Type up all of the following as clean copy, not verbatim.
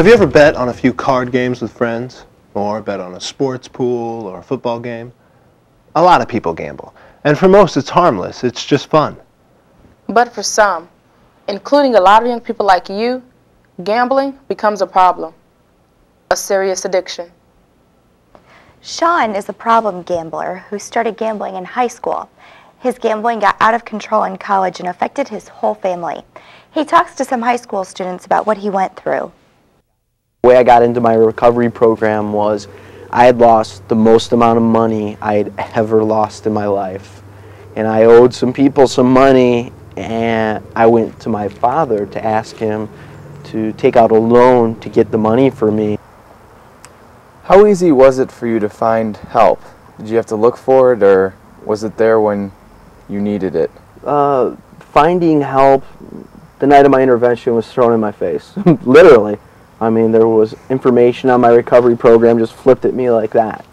Have you ever bet on a few card games with friends? Or bet on a sports pool or a football game? A lot of people gamble. And for most it's harmless, it's just fun. But for some, including a lot of young people like you, gambling becomes a problem. A serious addiction. Sean is a problem gambler who started gambling in high school. His gambling got out of control in college and affected his whole family. He talks to some high school students about what he went through. The way I got into my recovery program was I had lost the most amount of money I had ever lost in my life. And I owed some people some money, and I went to my father to ask him to take out a loan to get the money for me. How easy was it for you to find help? Did you have to look for it, or was it there when you needed it? Finding help the night of my intervention was thrown in my face, literally. I mean, there was information on my recovery program just flipped at me like that.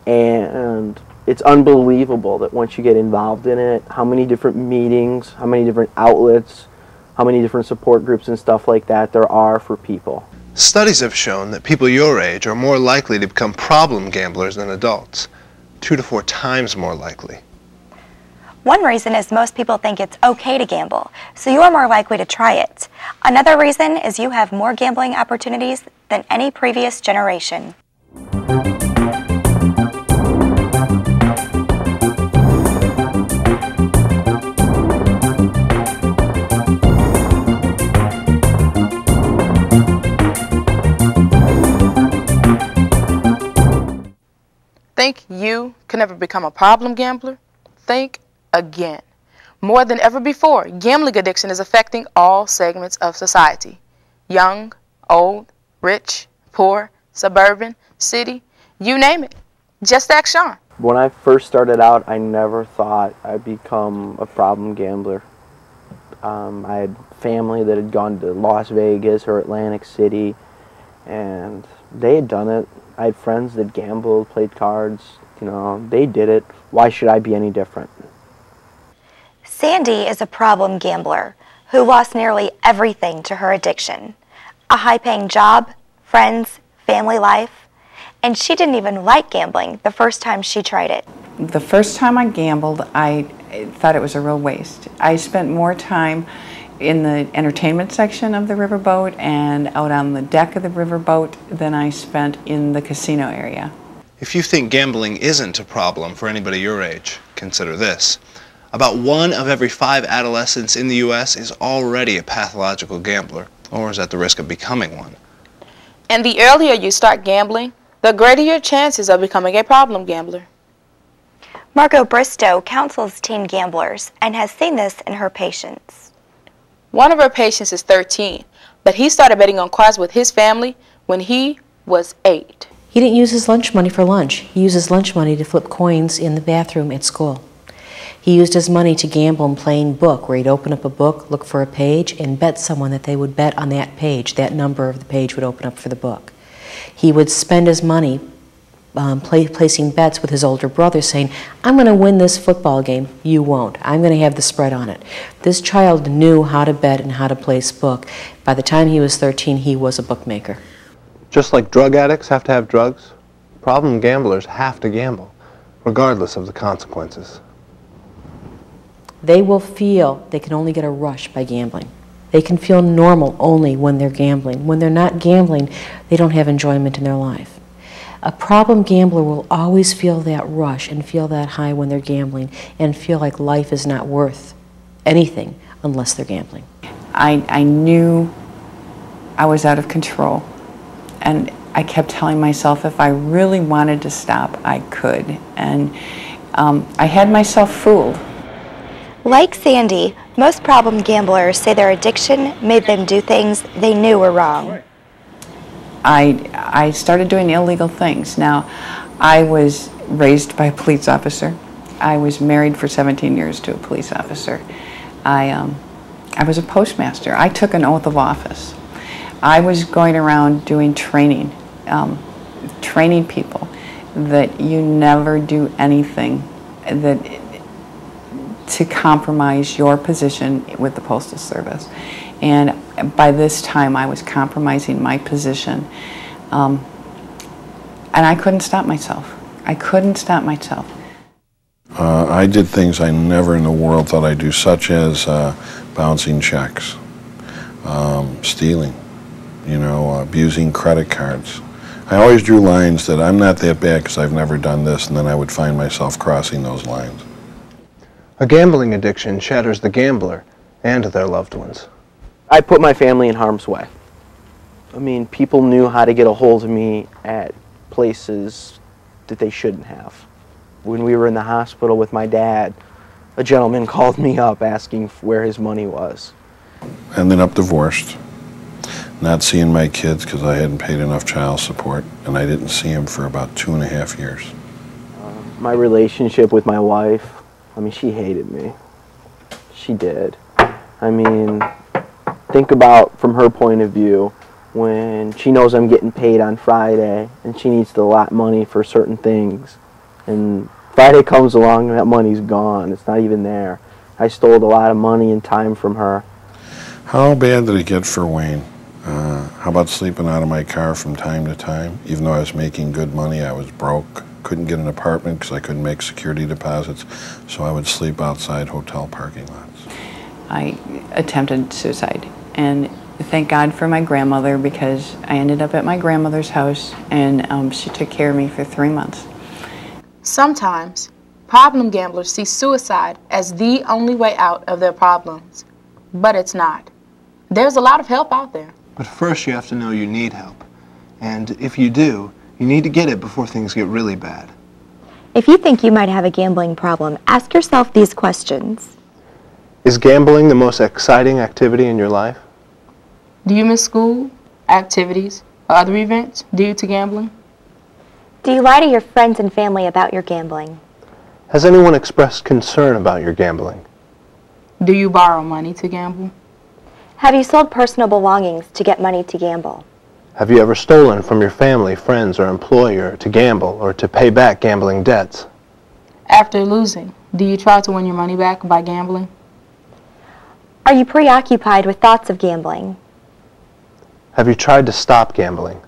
And it's unbelievable that once you get involved in it, how many different meetings, how many different outlets, how many different support groups and stuff like that there are for people. Studies have shown that people your age are more likely to become problem gamblers than adults. 2 to 4 times more likely. One reason is most people think it's okay to gamble, so you are more likely to try it. Another reason is you have more gambling opportunities than any previous generation. Think you can never become a problem gambler? Think again. More than ever before, gambling addiction is affecting all segments of society. Young, old, rich, poor, suburban, city, you name it. Just ask Sean. When I first started out, I never thought I'd become a problem gambler. I had family that had gone to Las Vegas or Atlantic City, and they had done it. I had friends that gambled, played cards, they did it. Why should I be any different? Sandy is a problem gambler who lost nearly everything to her addiction. A high-paying job, friends, family life, and she didn't even like gambling the first time she tried it. The first time I gambled, I thought it was a real waste. I spent more time in the entertainment section of the riverboat and out on the deck of the riverboat than I spent in the casino area. If you think gambling isn't a problem for anybody your age, consider this. About 1 of every 5 adolescents in the U.S. is already a pathological gambler, or is at the risk of becoming one. And the earlier you start gambling, the greater your chances of becoming a problem gambler. Margot Bristow counsels teen gamblers and has seen this in her patients. One of her patients is 13, but he started betting on cards with his family when he was 8. He didn't use his lunch money for lunch. He used his lunch money to flip coins in the bathroom at school. He used his money to gamble and playing book, where he'd open up a book, look for a page, and bet someone that they would bet on that page. That number of the page would open up for the book. He would spend his money placing bets with his older brother, saying, I'm going to win this football game, you won't. I'm going to have the spread on it. This child knew how to bet and how to place book. By the time he was 13, he was a bookmaker. Just like drug addicts have to have drugs, problem gamblers have to gamble, regardless of the consequences. They will feel they can only get a rush by gambling. They can feel normal only when they're gambling. When they're not gambling, they don't have enjoyment in their life. A problem gambler will always feel that rush and feel that high when they're gambling and feel like life is not worth anything unless they're gambling. I knew I was out of control, and I kept telling myself if I really wanted to stop, I could. And I had myself fooled. Like Sandy, most problem gamblers say their addiction made them do things they knew were wrong. I started doing illegal things. Now, I was raised by a police officer. I was married for 17 years to a police officer. I was a postmaster. I took an oath of office. I was going around doing training, training people that you never do anything to compromise your position with the Postal Service. And by this time I was compromising my position. And I couldn't stop myself. I couldn't stop myself. I did things I never in the world thought I'd do, such as bouncing checks, stealing, abusing credit cards. I always drew lines that I'm not that bad because I've never done this, and then I would find myself crossing those lines. A gambling addiction shatters the gambler and their loved ones. I put my family in harm's way. I mean, people knew how to get a hold of me at places that they shouldn't have. When we were in the hospital with my dad, a gentleman called me up asking where his money was. Ended up divorced, not seeing my kids because I hadn't paid enough child support, and I didn't see them for about 2.5 years. My relationship with my wife, I mean, she hated me. She did. I mean, think about from her point of view, when she knows I'm getting paid on Friday and she needs to allot money for certain things, and Friday comes along and that money's gone. It's not even there. I stole a lot of money and time from her. How bad did it get for Wayne? How about sleeping out of my car from time to time? Even though I was making good money, I was broke. Couldn't get an apartment because I couldn't make security deposits, so I would sleep outside hotel parking lots. I attempted suicide, and thank God for my grandmother, because I ended up at my grandmother's house, and she took care of me for 3 months. Sometimes, problem gamblers see suicide as the only way out of their problems, but it's not. There's a lot of help out there. But first you have to know you need help. And if you do, you need to get it before things get really bad. If you think you might have a gambling problem, ask yourself these questions. Is gambling the most exciting activity in your life? Do you miss school, activities, or other events due to gambling? Do you lie to your friends and family about your gambling? Has anyone expressed concern about your gambling? Do you borrow money to gamble? Have you sold personal belongings to get money to gamble? Have you ever stolen from your family, friends, or employer to gamble or to pay back gambling debts? After losing, do you try to win your money back by gambling? Are you preoccupied with thoughts of gambling? Have you tried to stop gambling,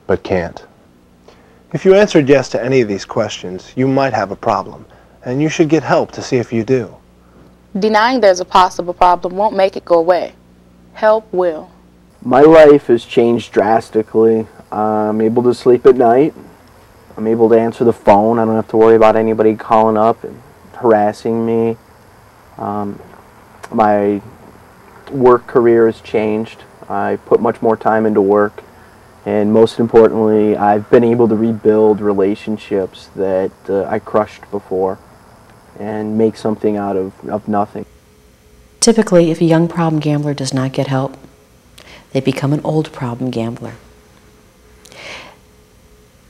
but can't? If you answered yes to any of these questions, you might have a problem, and you should get help to see if you do. Denying there's a possible problem won't make it go away. Help will. My life has changed drastically. I'm able to sleep at night. I'm able to answer the phone. I don't have to worry about anybody calling up and harassing me. My work career has changed. I put much more time into work. And most importantly, I've been able to rebuild relationships that I crushed before and make something out of nothing. Typically, if a young problem gambler does not get help, they become an old problem gambler.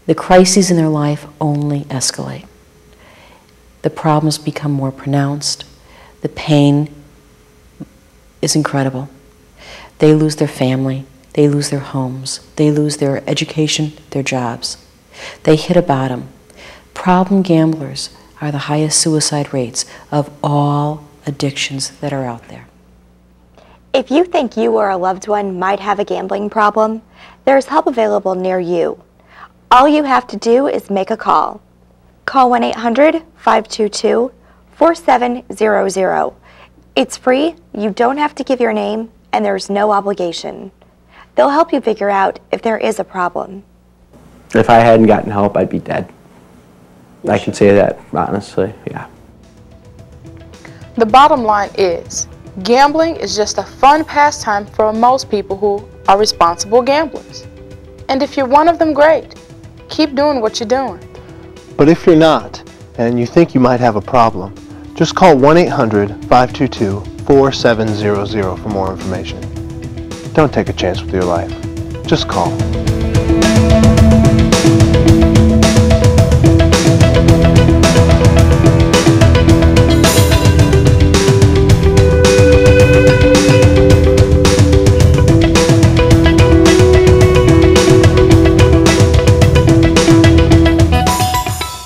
The crises in their life only escalate. The problems become more pronounced. The pain is incredible. They lose their family. They lose their homes. They lose their education, their jobs. They hit a bottom. Problem gamblers are the highest suicide rates of all addictions that are out there. If you think you or a loved one might have a gambling problem, there's help available near you. All you have to do is make a call. Call 1-800-522-4700. It's free, you don't have to give your name, and there's no obligation. They'll help you figure out if there is a problem. If I hadn't gotten help, I'd be dead. I can say that honestly, yeah. The bottom line is, gambling is just a fun pastime for most people who are responsible gamblers. And if you're one of them, great. Keep doing what you're doing. But if you're not, and you think you might have a problem, just call 1-800-522-4700 for more information. Don't take a chance with your life. Just call.